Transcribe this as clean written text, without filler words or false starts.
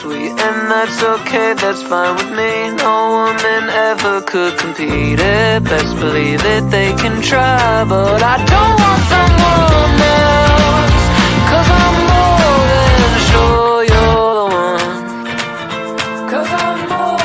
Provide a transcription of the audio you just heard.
sweet, and that's okay, that's fine with me. No woman ever could compete it. Best believe it, they can try, but I don't want someone else, 'cause I'm more than sure you're the one. 'Cause I'm more